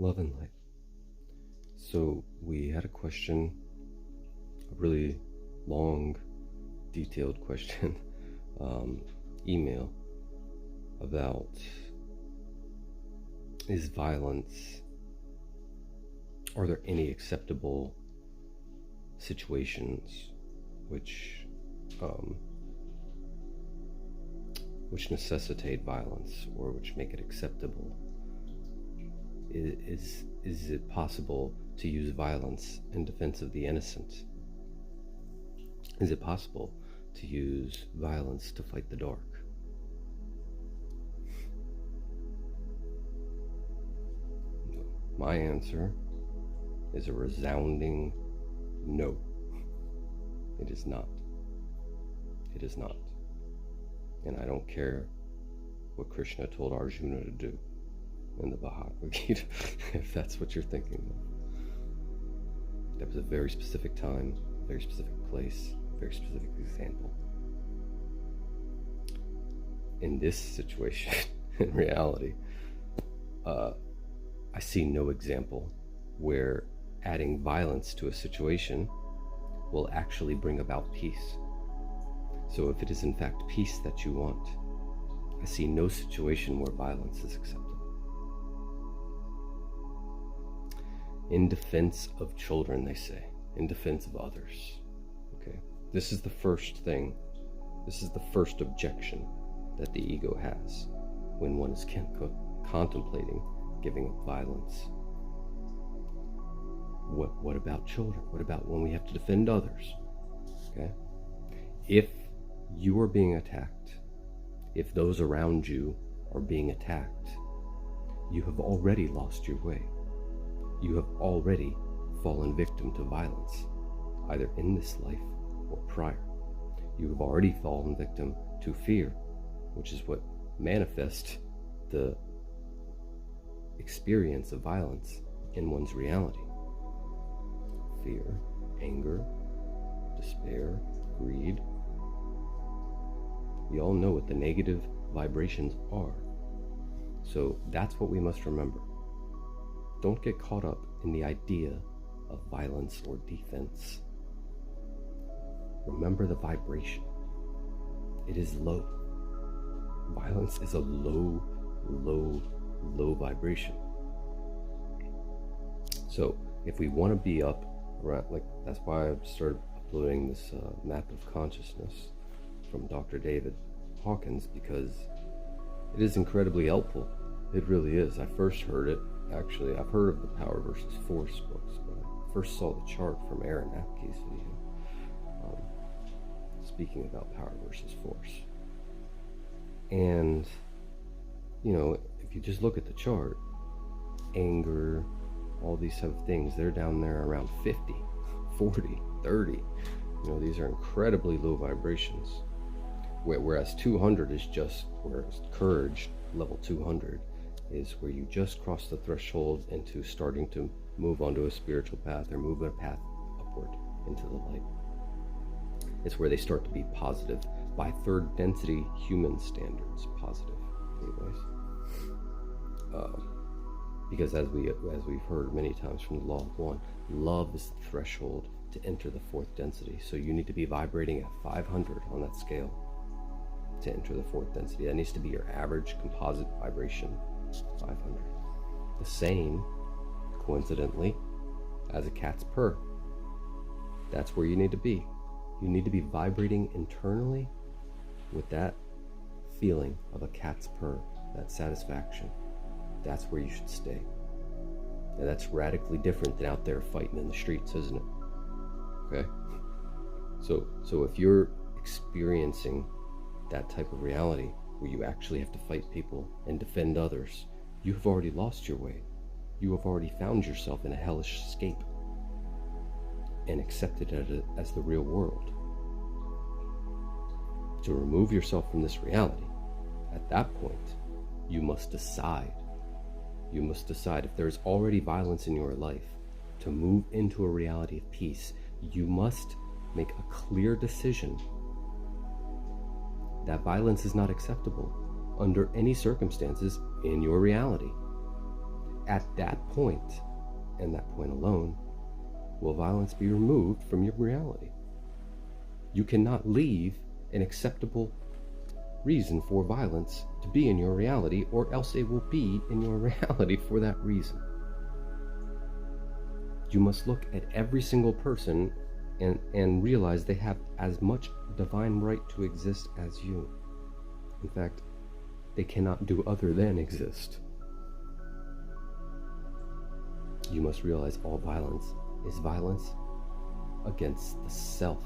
Love and light. So we had a question, a really long, detailed question, email about, is violence, are there any acceptable situations which necessitate violence or which make it acceptable? Is it possible to use violence in defense of the innocent? Is it possible to use violence to fight the dark? No. My answer is a resounding no. It is not. It is not. And I don't care what Krishna told Arjuna to do in the Bhagavad Gita, if that's what you're thinking of. That was a very specific time, a very specific place, a very specific example. In this situation, in reality, I see no example where adding violence to a situation will actually bring about peace. So if it is in fact peace that you want, I see no situation where violence is acceptable. In defense of children, they say, in defense of others. Okay, this is the first thing, this is the first objection that the ego has when one is contemplating giving up violence. What about children? What about when we have to defend others? Okay, if you are being attacked, if those around you are being attacked, you have already lost your way. You have already fallen victim to violence, either in this life or prior. You have already fallen victim to fear, which is what manifests the experience of violence in one's reality. Fear, anger, despair, greed. We all know what the negative vibrations are. So that's what we must remember. Don't get caught up in the idea of violence or defense. Remember the vibration. It is low. Violence is a low, low, low vibration. So if we want to be up around, like, that's why I started uploading this map of consciousness from Dr. David Hawkins, because it is incredibly helpful. It really is. I first heard it, actually, I've heard of the Power versus Force books, but I first saw the chart from Aaron Apke's video, speaking about Power versus Force. And, you know, if you just look at the chart, anger, all these type of things, they're down there around 50, 40, 30. You know, these are incredibly low vibrations. Whereas 200 is just, whereas courage, level 200, is where you just cross the threshold into starting to move onto a spiritual path or move a path upward into the light. It's where they start to be positive by third density human standards, positive anyways. Because as we've heard many times from the Law of One, love is the threshold to enter the fourth density. So you need to be vibrating at 500 on that scale to enter the fourth density. That needs to be your average composite vibration, 500. The same, coincidentally, as a cat's purr. That's where you need to be. You need to be vibrating internally with that feeling of a cat's purr, that satisfaction. That's where you should stay. And that's radically different than out there fighting in the streets, isn't it? Okay? So if you're experiencing that type of reality where you actually have to fight people and defend others, you have already lost your way. You have already found yourself in a hellish escape and accepted it as the real world. To remove yourself from this reality, at that point, you must decide. You must decide, if there's already violence in your life, to move into a reality of peace, you must make a clear decision that violence is not acceptable under any circumstances in your reality. at that point, and that point alone, will violence be removed from your reality. You cannot leave an acceptable reason for violence to be in your reality, or else it will be in your reality for that reason. You must look at every single person and realize they have as much divine right to exist as you. In fact, they cannot do other than exist. You must realize all violence is violence against the self.